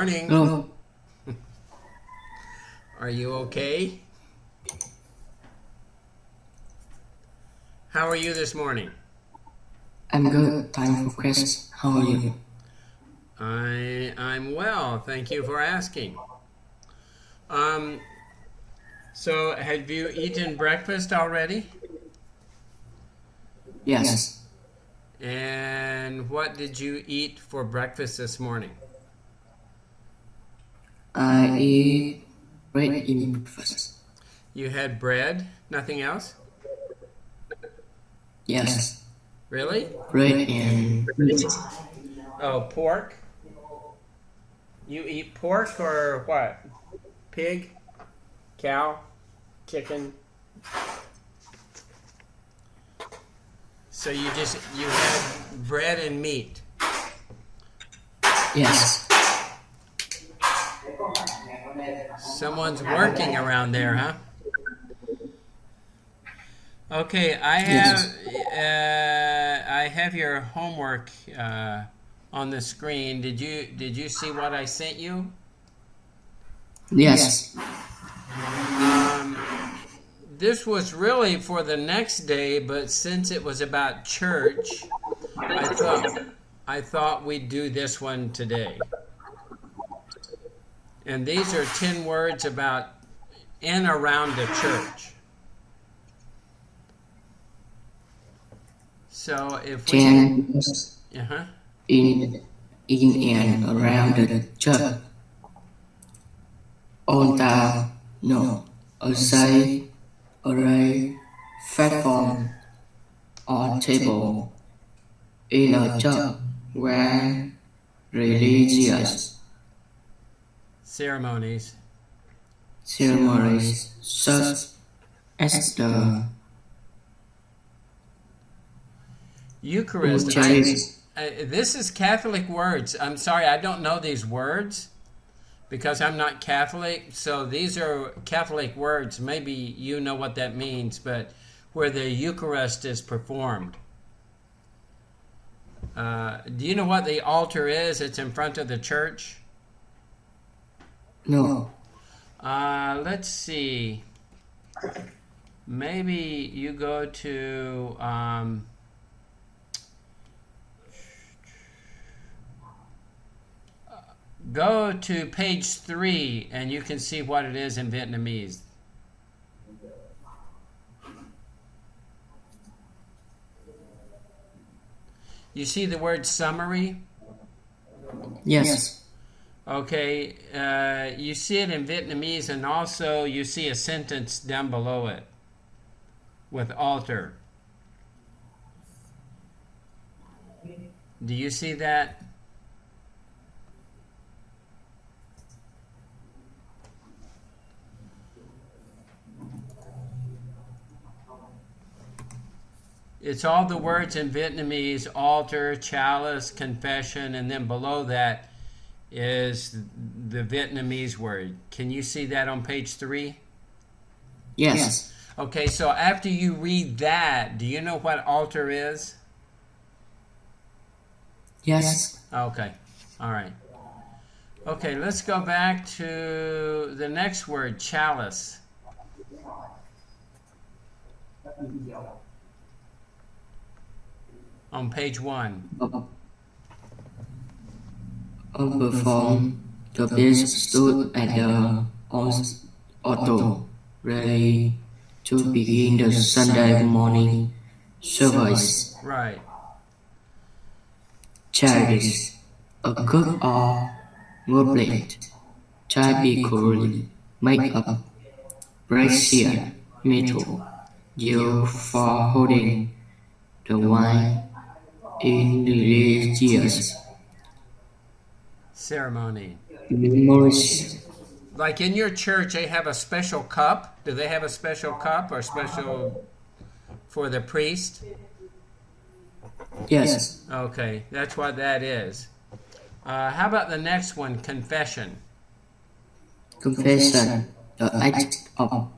morning. Hello, Are you okay? How are you this morning? I'm good. Time for questions. How are you? I'm well. Thank you for asking. Um, so have you eaten breakfast already? Yes, And what did you eat for breakfast this morning? I eat bread in breakfast. You had bread, nothing else? Yes, Really? bread and meat. Oh, pork? You eat pork or what? Pig? Cow? Chicken? So you had bread and meat. Yes, Someone's working around there, huh? Okay, yes, I have your homework on the screen. Did you see what I sent you? yes, Um, this was really for the next day, but since it was about church, I thought we'd do this one today. And these are 10 words about in around the church. So if we 10 uh-huh. in and around the church. Altar, no, outside, array, platform, or table. In a church where religious Ceremonies. ceremonies such as the Eucharist. Eucharist. This is Catholic words. I'm sorry, I don't know these words because I'm not Catholic. So these are Catholic words. Maybe you know what that means, but where the Eucharist is performed. Do you know what the altar is? It's in front of the church. No, Let's see. Maybe you go to page 3 and you can see what it is in Vietnamese. You see the word summary? yes, Okay, you see it in Vietnamese, and also you see a sentence down below it with altar. Do you see that? It's all the words in Vietnamese: altar, chalice, confession, and then below that is the Vietnamese word. Can you see that on page 3? yes, Okay, so after you read that, do you know what altar is? yes, Okay, all right. Okay, let's go back to the next word, chalice. On page 1. perform the priest stood at the altar ready to begin the Sunday morning service. Right. Chalice, a cup or goblet, typically made of precious metal, used for holding the wine in religious Ceremony. ceremonies. Like in your church, they have a special cup. Do they have a special cup or special for the priest? Yes, Okay, that's what that is. How about the next one, confession? confession, the act of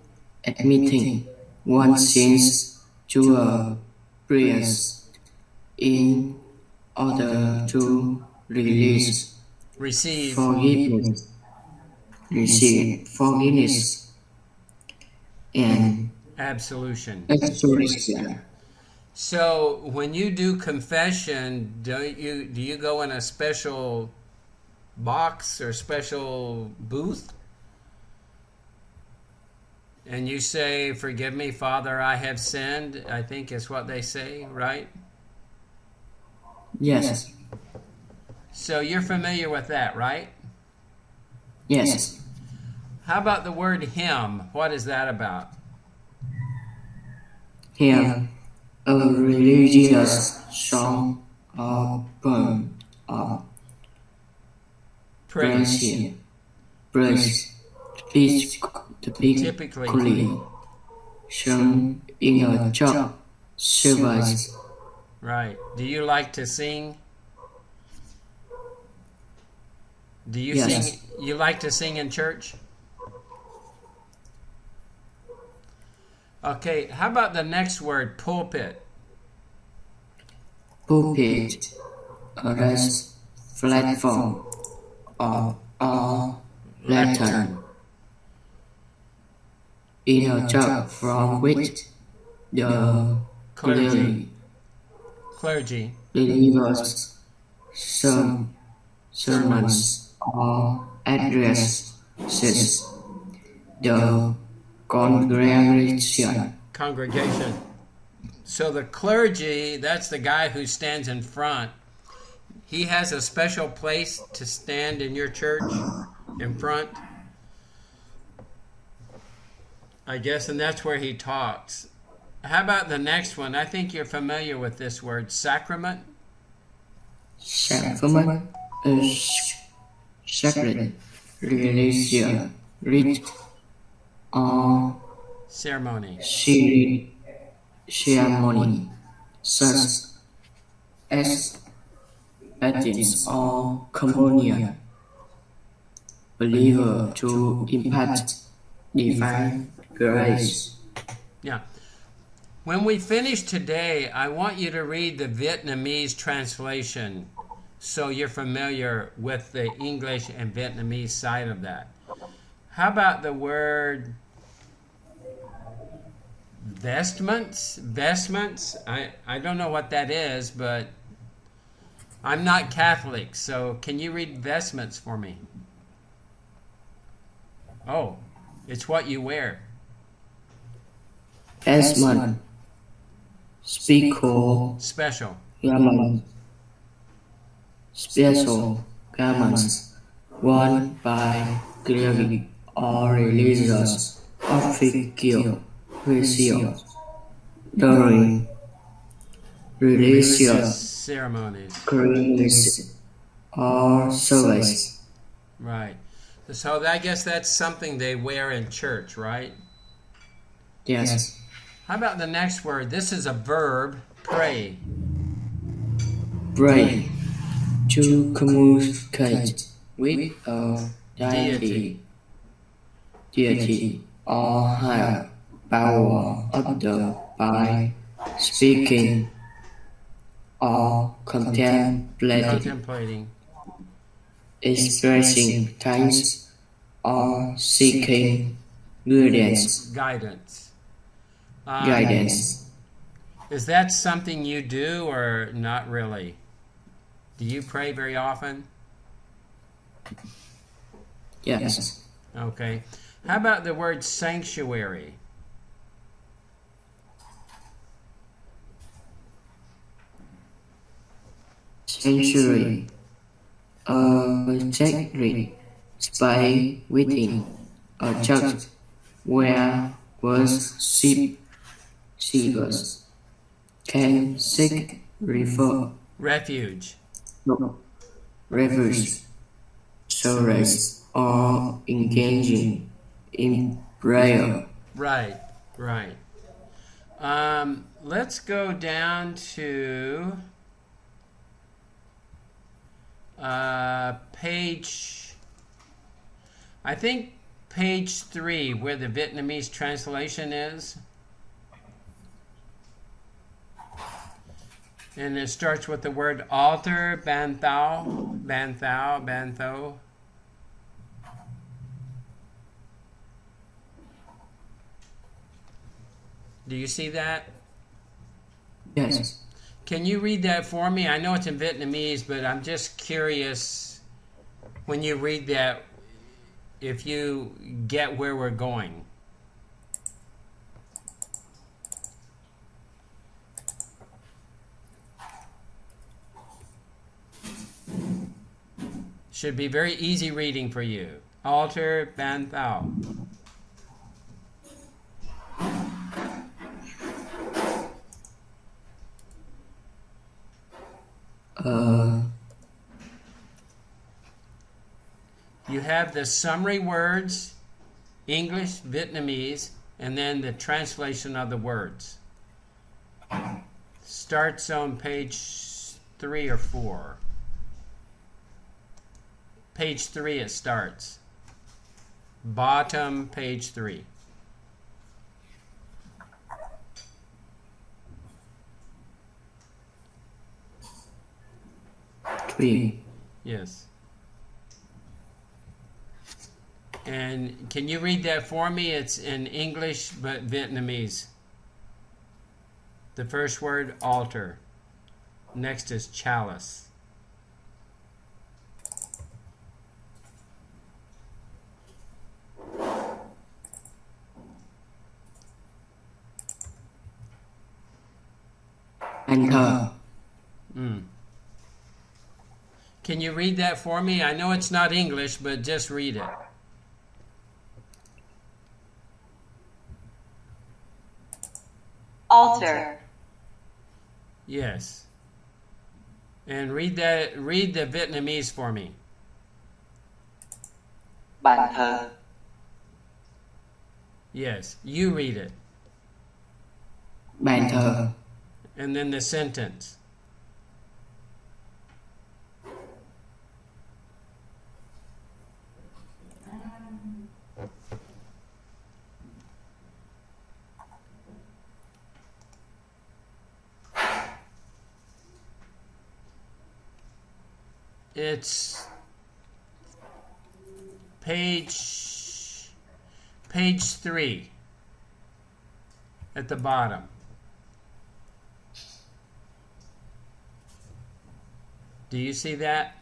admitting one's sins to a priest in order to release Receive. forgiveness, receive forgiveness, and Absolution. absolution. So when you do confession, do you go in a special box or special booth? And you say, "Forgive me, Father, I have sinned," I think is what they say, right? Yes, So you're familiar with that, right? yes. How about the word hymn? What is that about? Here, a religious song or poem of Praise. praise, typically sung in a church service. Right. Do you like to sing? Do you Yes. sing? You like to sing in church? Okay. How about the next word, pulpit? Pulpit, a raised platform or lectern in a church from which the Clergy. Clergy. delivers sermons or addresses the congregation. Congregation. So the clergy, that's the guy who stands in front. He has a special place to stand in your church in front, I guess, and that's where he talks. How about the next one? I think you're familiar with this word, sacrament. Sacrament is sacred, religious, rite, or Ceremony. ceremony, such as baptism or communion, believer to impart divine grace. Yeah. When we finish today, I want you to read the Vietnamese translation so you're familiar with the English and Vietnamese side of that. How about the word vestments? Vestments? I don't know what that is, but I'm not Catholic, so can you read vestments for me? Oh, it's what you wear. Vestment, special Special. garments, special garments worn by cleric or religious officials during religious Ceremonies. ceremonies or service. Right. So I guess that's something they wear in church, right? Yes. How about the next word? This is a verb, pray. Pray to communicate with a deity or higher power other by speaking or Contemplating. expressing thanks or seeking guidance. Guidance. Is that something you do or not really? Do you pray very often? Yes. Okay. How about the word sanctuary? Sanctuary. A sacred space within a church where worshippers can seek Refuge. refuge, solace, or engaging in prayer. Right, right. Let's go down to page, I think page 3, where the Vietnamese translation is. And it starts with the word altar, banthao, banthao, bantho. Do you see that? Yes. Can you read that for me? I know it's in Vietnamese, but I'm just curious when you read that if you get where we're going. Should be very easy reading for you. Altar, banthao. You have the summary words, English, Vietnamese, and then the translation of the words. Starts on page 3 or 4. Page 3 it starts. Bottom, page 3. Three. Yes. And can you read that for me? It's in English but Vietnamese. The first word, altar. Next is chalice. Enter. Can you read that for me? I know it's not English, but just read it. Altar. Yes. And read the Vietnamese for me. Bàn thờ. Yes, you read it. Bàn thờ. And then the sentence. It's page 3 at the bottom. Do you see that?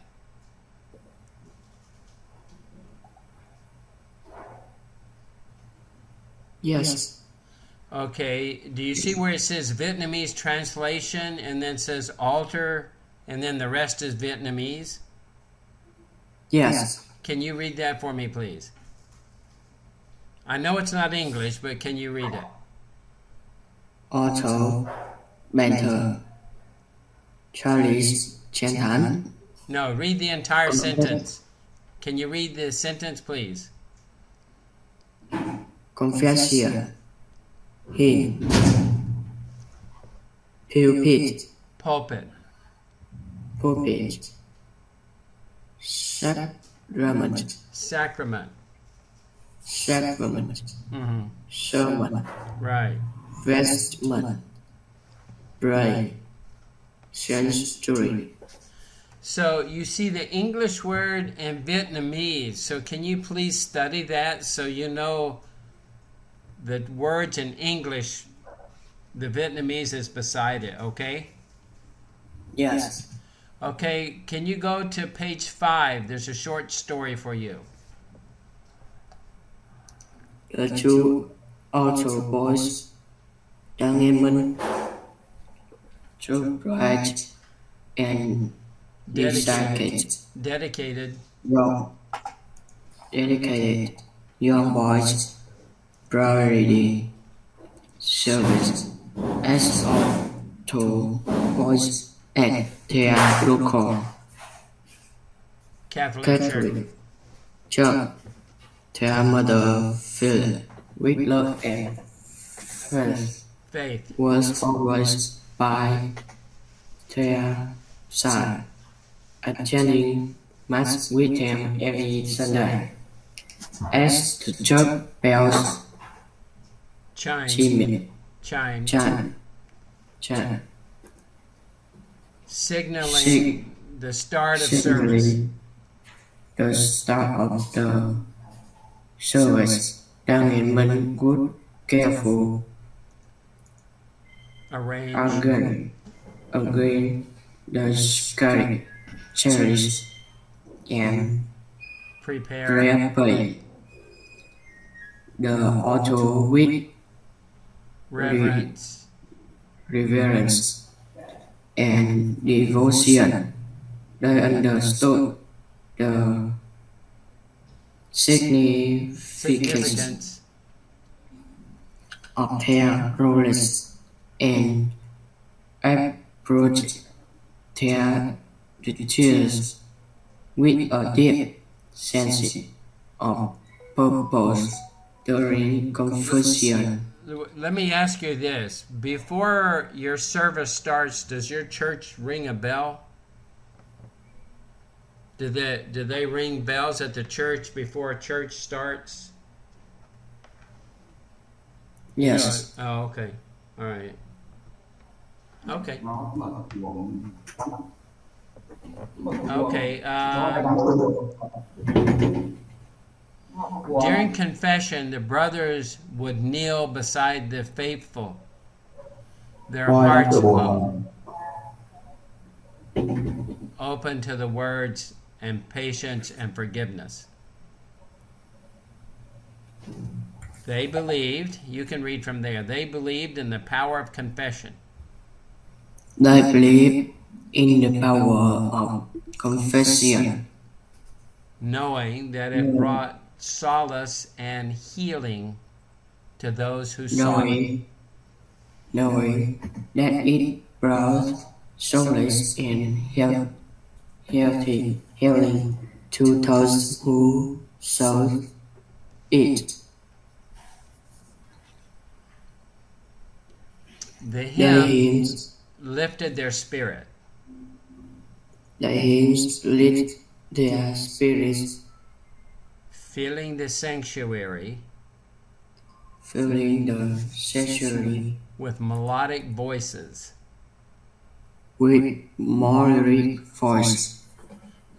Yes. Okay, do you see where it says Vietnamese translation and then says altar and then the rest is Vietnamese? Yes. Can you read that for me, please? I know it's not English, but can you read it? Altar. Bàn thờ. Chalice. Chén thánh. No, read the entire sentence. Can you read the sentence, please? Confessia. Hymn. Pulpit. Pulpit. Pulpit. Sacrament. Sacrament. Sacrament. Mm-hmm. Sermon. Right. Vestment. Bride. Sanctuary. So you see the English word and Vietnamese. So can you please study that so you know the words in English, the Vietnamese is beside it, okay? Yes. Okay, can you go to page 5? There's a short story for you. The two altar boys, Đăng Nghiêm Minh, took right and Dedicated dedicated young boys priority service as of to boys at their local Catholic church. Their mother filled with love and faith was always by their side, attending Mass with them every Sunday. As the church bells chime. chimed, Chime. chime, chime, signaling the start of service. signaling the start of the service. Đang in minh good, careful, Arrange. again, the sky, cherish, and Prepare. prepare. The author with Reverence. reverence and devotion. They understood the significance Significance. of their roles and approached their duties with a deep sense of purpose during confusion. Let me ask you this. Before your service starts, does your church ring a bell? Do they ring bells at the church before church starts? Yes, Oh, okay. All right. Okay. Okay. During confession, the brothers would kneel beside the faithful, their hearts open to the words and patience and forgiveness. They believed, you can read from there, they believed in the power of confession. they believe in the power of confession, Knowing that it brought solace and healing to those who saw it. knowing that it brought solace and healing to those who saw it. The The hymn hymns, lifted their spirit. lift their spirits, Filling the sanctuary filling the sanctuary with melodic voices with melodic voice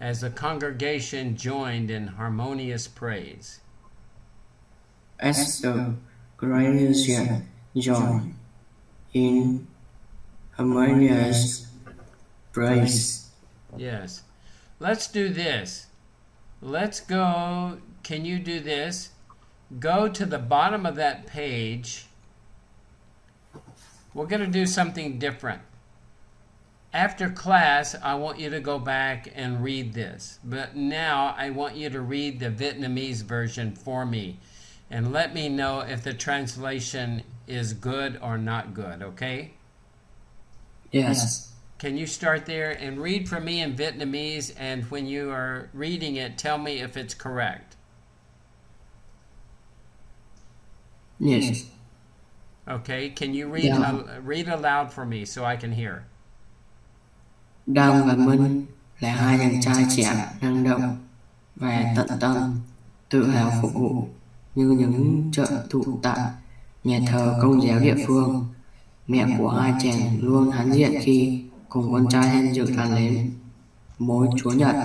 as the congregation joined in harmonious praise. as the congregation join in harmonious praise. Yes. Let's do this. Let's go. Can you do this? Go to the bottom of that page. We're going to do something different. After class, I want you to go back and read this. But now I want you to read the Vietnamese version for me. And let me know if the translation is good or not good, okay? Yes, Can you start there and read for me in Vietnamese, and when you are reading it, tell me if it's correct. yes. Okay, can you read Yeah. read aloud for me so I can hear? Đăng và Minh là hai chàng trai trẻ năng động và tận tâm, tự hào phục vụ như những trợ thủ tại nhà thờ công giáo địa phương. Mẹ của hai chàng luôn hãnh diện khi cùng con trai hen dự thánh lễ mối Chúa Nhật.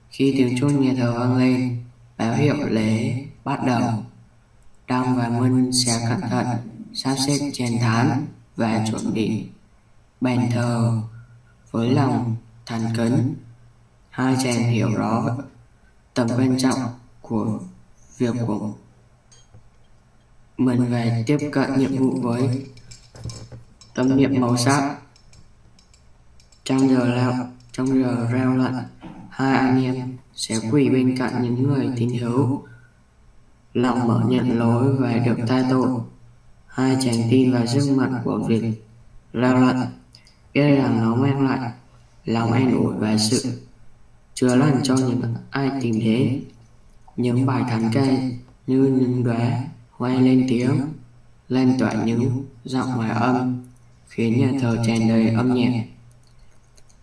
Khi tiếng chuông nhà thờ vang lên, báo hiệu lễ bắt đầu, Đăng và Minh sẽ cẩn thận sắp xếp chén thánh và chuẩn bị bàn thờ với lòng thành kính. Hai chàng hiểu rõ tầm quan trọng của việc của mình và tiếp cận nhiệm vụ với tâm niệm màu sắc. Trong giờ reo lệnh, hai anh em sẽ quỳ bên cạnh những người tín hữu, lòng mở nhận lỗi và được tha tội. Hai chàng tin vào sức mạnh của việc reo lệnh, biết rằng nó mang lại lòng an ủi và sự chữa lành cho những ai tìm đến. Những bài thánh ca như những đóa hoa lên tiếng, lan tỏa những giọng hòa âm, khiến nhà thờ tràn đầy âm nhạc.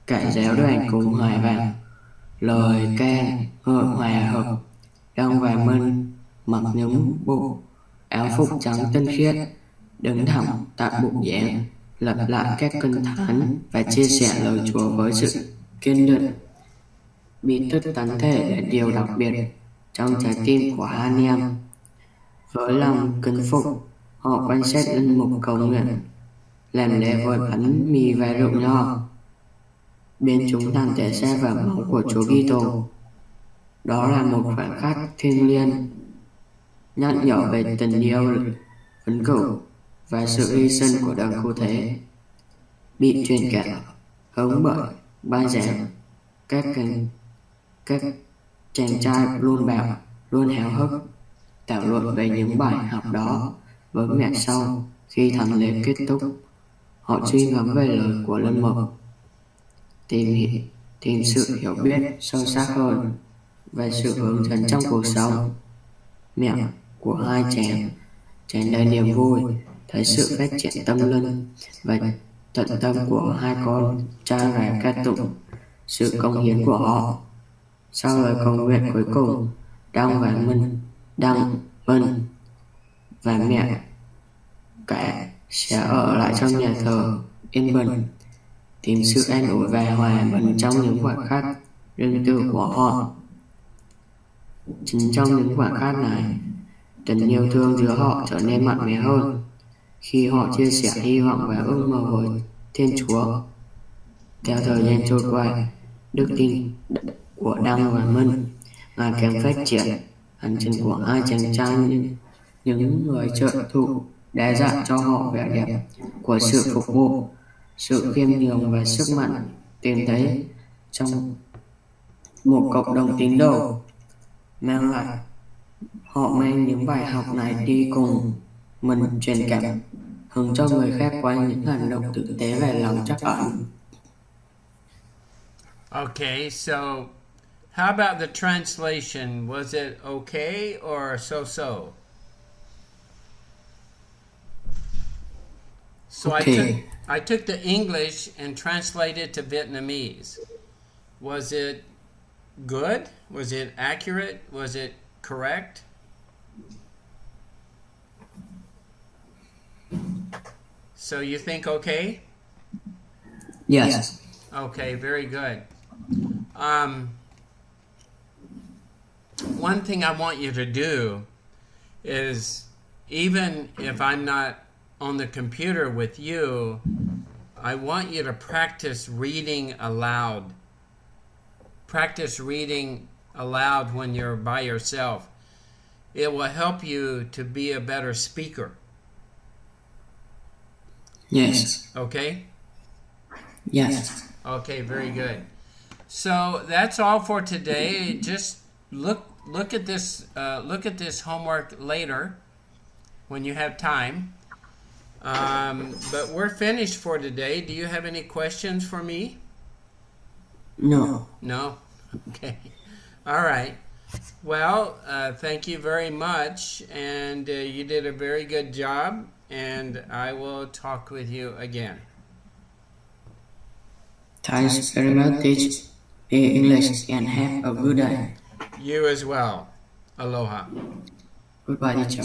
Cả giáo đoàn cùng hòa vào lời ca ngợi hòa hợp. Đăng và Minh mặc những bộ áo phục trắng tinh khiết, đứng thẳng tại bục giảng, lặp lại các kinh thánh và chia sẻ lời Chúa với sự kiên định. Bí tích tánh thể là điều đặc biệt trong trái tim của hai anh em. Với lòng kính phục, họ quan sát linh mục cầu nguyện, làm lễ với bánh mì và rượu nho, biến chúng thành thể xác và máu của Chúa Kitô. Đó là một khoảnh khắc thiêng liêng, nhắc nhở về tình yêu vĩnh cửu và sự hy sinh của đấng cứu thế. Bị truyền cảm hứng bởi ban giảng, các chàng trai luôn bạo, luôn háo hức thảo luận về những bài học đó với mẹ sau. Khi thánh lễ kết thúc, họ suy ngẫm về lời của linh mục, tìm sự hiểu biết sâu sắc hơn về sự hướng dẫn trong cuộc sống. Mẹ của hai chàng tràn đầy niềm vui thấy sự phát triển tâm linh và tận tâm của hai con trai và ca tụng sự cống hiến của họ. Sau lời cầu nguyện cuối cùng, Đăng Vân và mẹ cả sẽ ở lại trong nhà thờ yên bình, tìm sự an ủi và hòa bình trong những khoảnh khắc riêng tư của họ. Chính trong những khoảnh khắc này, tình yêu thương giữa họ trở nên mạnh mẽ hơn khi họ chia sẻ hy vọng và ước mơ với Thiên Chúa. Theo thời gian trôi qua, đức tin của Đăng và Minh ngày càng phát triển. Hành trình của hai chàng trai những người trợ thủ đã dạy cho họ vẻ đẹp của sự phục vụ, sự khiêm nhường và sức mạnh tìm thấy trong một cộng đồng tín đồ. Họ mang những bài học này đi cùng mình, truyền cảm hứng cho người khác qua những hành động thực tế và lòng trắc ẩn. Okay, so how about the translation? Was it okay or so-so? So Okay. I took the English and translated to Vietnamese. Was it good? Was it accurate? Was it correct? So you think okay? Yes. Okay, very good. One thing I want you to do is, even if I'm not on the computer with you, I want you to practice reading aloud. Practice reading aloud when you're by yourself. It will help you to be a better speaker. Yes. Okay? Yes. Okay, very good. So that's all for today. Just look at this homework later when you have time. But we're finished for today. Do you have any questions for me? No. No? Okay. All right. Well, thank you very much, and you did a very good job, and I will talk with you again. Thanks very much, teach me English and have a good day. You as well. Aloha. Goodbye, teacher.